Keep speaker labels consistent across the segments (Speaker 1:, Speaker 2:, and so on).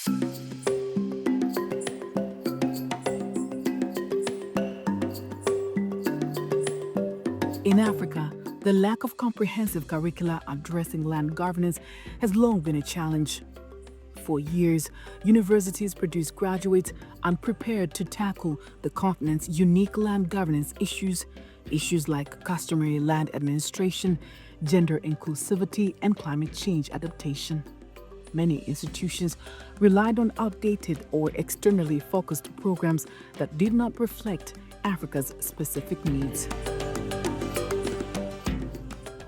Speaker 1: In Africa, the lack of comprehensive curricula addressing land governance has long been a challenge. For years, universities produce graduates unprepared to tackle the continent's unique land governance issues like customary land administration, gender inclusivity, and climate change adaptation. Many institutions relied on outdated or externally focused programs that did not reflect Africa's specific needs.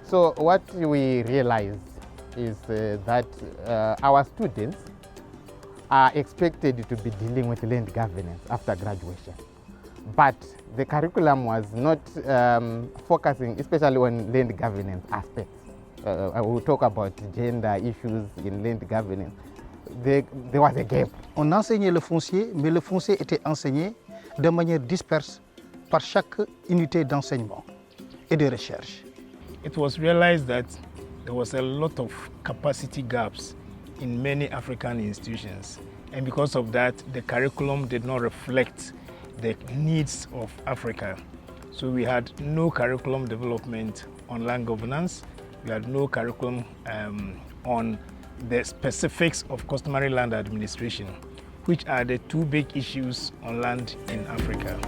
Speaker 2: So what we realize is that our students are expected to be dealing with land governance after graduation. But the curriculum was not focusing especially on land governance aspects. I will talk about gender issues in land governance. There was a gap.
Speaker 3: On enseignait le foncier, mais le foncier était enseigné de manière disperse par chaque unité d'enseignement et de recherche.
Speaker 4: It was realized that there was a lot of capacity gaps in many African institutions. And because of that, the curriculum did not reflect the needs of Africa. So we had no curriculum development on land governance. We had no curriculum on the specifics of customary land administration, which are the two big issues on land in Africa.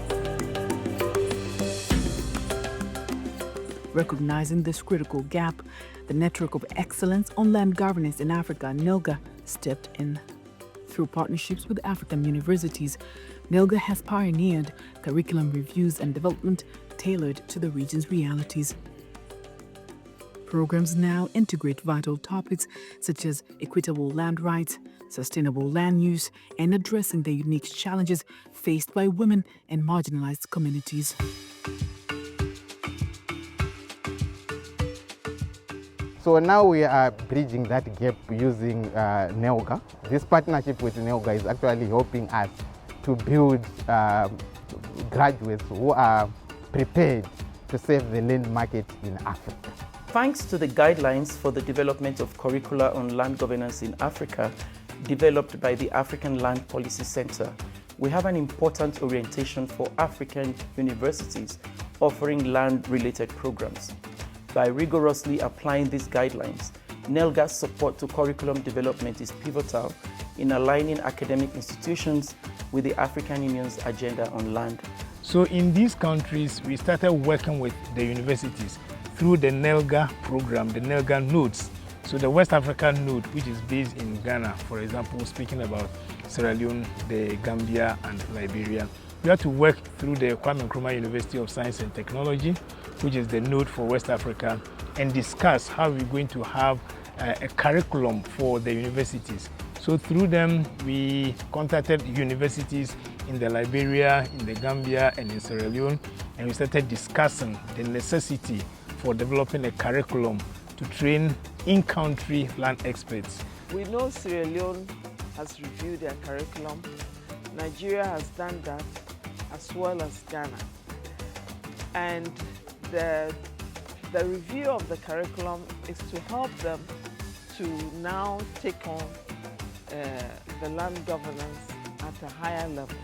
Speaker 1: Recognizing this critical gap, the Network of Excellence on Land Governance in Africa, NELGA, stepped in. Through partnerships with African universities, NELGA has pioneered curriculum reviews and development tailored to the region's realities. Programs now integrate vital topics such as equitable land rights, sustainable land use, and addressing the unique challenges faced by women and marginalized communities.
Speaker 2: So now we are bridging that gap using NELGA. This partnership with NELGA is actually helping us to build graduates who are prepared to serve the land market in Africa.
Speaker 5: Thanks to the guidelines for the development of curricula on land governance in Africa, developed by the African Land Policy Center, we have an important orientation for African universities offering land-related programs. By rigorously applying these guidelines, NELGA's support to curriculum development is pivotal in aligning academic institutions with the African Union's agenda on land.
Speaker 4: So in these countries, we started working with the universities through the NELGA program, the NELGA nodes. So the West African node, which is based in Ghana, for example, speaking about Sierra Leone, the Gambia, and Liberia. We had to work through the Kwame Nkrumah University of Science and Technology, which is the node for West Africa, and discuss how we're going to have a curriculum for the universities. So through them, we contacted universities in the Liberia, in the Gambia, and in Sierra Leone, and we started discussing the necessity for developing a curriculum to train in-country land experts.
Speaker 6: We know Sierra Leone has reviewed their curriculum. Nigeria has done that, as well as Ghana. And the review of the curriculum is to help them to now take on the land governance at a higher level.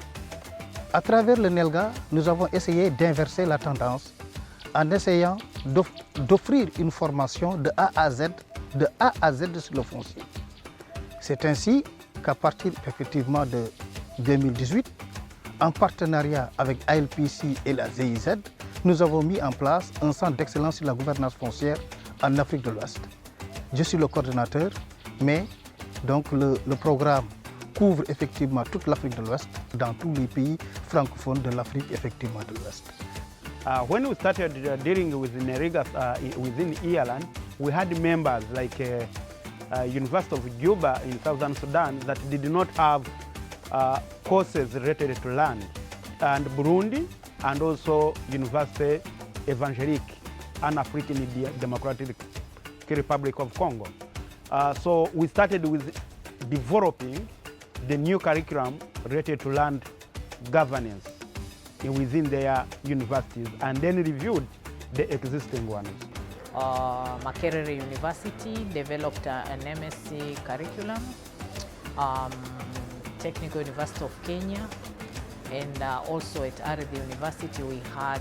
Speaker 3: À travers le NELGA, nous avons essayé d'inverser la tendance en essayant d'offrir une formation de A à Z sur le foncier. C'est ainsi qu'à partir effectivement de 2018, en partenariat avec ALPC et la GIZ, nous avons mis en place un centre d'excellence sur la gouvernance foncière en Afrique de l'Ouest. Je suis le coordonnateur, mais donc le programme couvre effectivement toute l'Afrique de l'Ouest, dans tous les pays francophones de l'Afrique effectivement de l'Ouest.
Speaker 7: When we started dealing with the NELGA within Ireland, we had members like University of Juba in Southern Sudan that did not have courses related to land, and Burundi, and also Université Évangélique and African Democratic Republic of Congo. So we started with developing the new curriculum related to land governance within their universities, and then reviewed the existing ones.
Speaker 8: Makerere University developed an MSc curriculum Technical University of Kenya, and also at Arabi University we had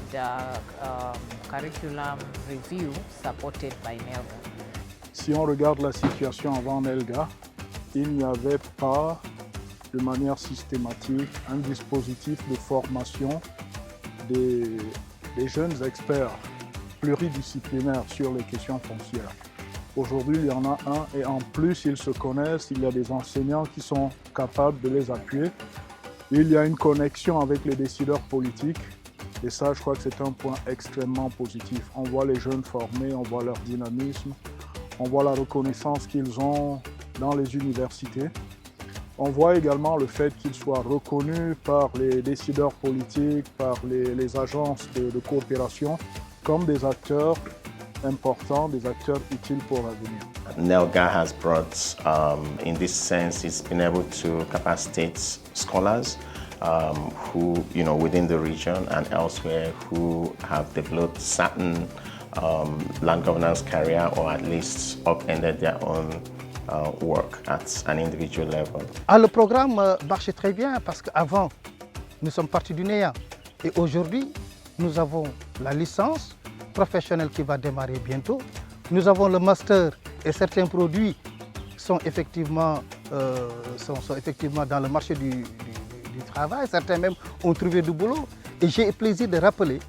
Speaker 8: curriculum review supported by NELGA.
Speaker 9: Si on regarde la situation avant NELGA, il n'y avait pas de manière systématique un dispositif de formation des jeunes experts pluridisciplinaires sur les questions foncières. Aujourd'hui, il y en a un et en plus, ils se connaissent, il y a des enseignants qui sont capables de les appuyer. Il y a une connexion avec les décideurs politiques et ça, je crois que c'est un point extrêmement positif. On voit les jeunes formés, on voit leur dynamisme, on voit la reconnaissance qu'ils ont dans les universités. On voit également le fait qu'ils soient reconnus par les décideurs politiques, par les agences de coopération comme des acteurs importants, des acteurs utiles pour l'avenir.
Speaker 10: NELGA has brought, in this sense, it's been able to capacitate scholars who, within the region and elsewhere, who have developed certain land governance career or at least upended their own work at an individual level.
Speaker 3: Le programme marche très bien parce qu'avant, nous sommes partis du néant. Et aujourd'hui, nous avons la licence professionnelle qui va démarrer bientôt. Nous avons le master et certains produits sont effectivement dans le marché du travail. Certains même ont trouvé du boulot. Et j'ai le plaisir de rappeler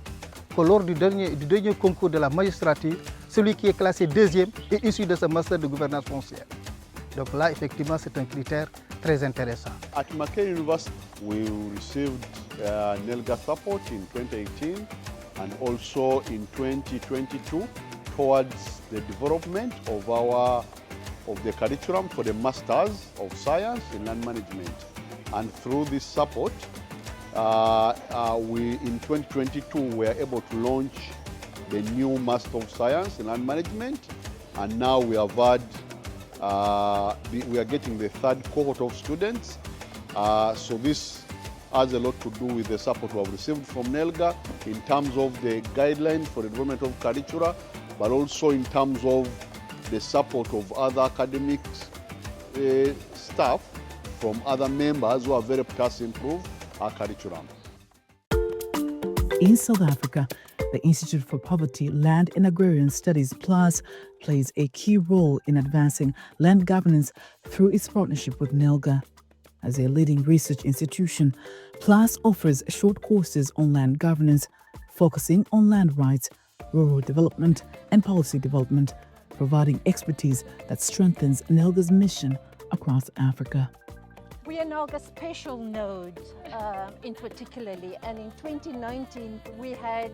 Speaker 3: que lors du dernier concours de la magistrature, celui qui est classé deuxième est issu de ce master de gouvernance foncière. Donc là, effectivement, c'est un critère très intéressant.
Speaker 11: At Mackay University, we received NELGA support in 2018 and also in 2022 towards the development of the curriculum for the Masters of Science in Land Management. And through this support, in 2022 we were able to launch the new Master of Science in Land Management, and now we have had we are getting the third cohort of students. So this has a lot to do with the support we have received from NELGA in terms of the guidelines for the development of curricula, but also in terms of the support of other academics staff from other members who have helped us improve our curriculum.
Speaker 1: In South Africa, the Institute for Poverty, Land and Agrarian Studies PLAS plays a key role in advancing land governance through its partnership with NELGA. As a leading research institution, PLAS offers short courses on land governance, focusing on land rights, rural development, and policy development, providing expertise that strengthens NELGA's mission across Africa.
Speaker 12: We are NELGA special node in particularly, and in 2019 we had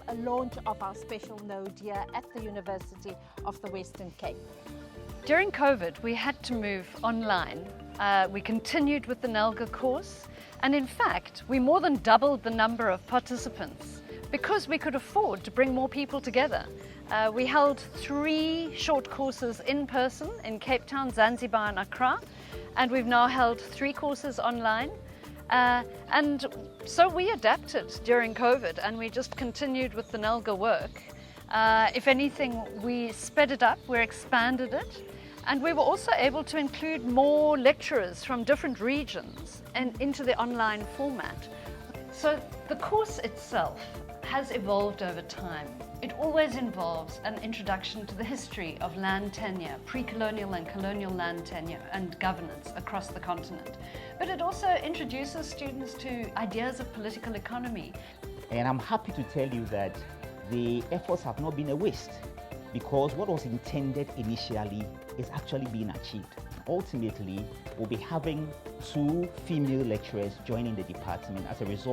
Speaker 12: a launch of our special node here at the University of the Western Cape.
Speaker 13: During COVID, we had to move online. We continued with the NELGA course, and in fact, we more than doubled the number of participants because we could afford to bring more people together. We held 3 short courses in person in Cape Town, Zanzibar and Accra, and we've now held 3 courses online. And so we adapted during COVID and we just continued with the NELGA work. If anything, we sped it up, we expanded it, and we were also able to include more lecturers from different regions and into the online format. So the course itself has evolved over time. It always involves an introduction to the history of land tenure, pre-colonial and colonial land tenure and governance across the continent. But it also introduces students to ideas of political economy.
Speaker 14: And I'm happy to tell you that the efforts have not been a waste, because what was intended initially is actually being achieved. Ultimately, we'll be having 2 female lecturers joining the department as a result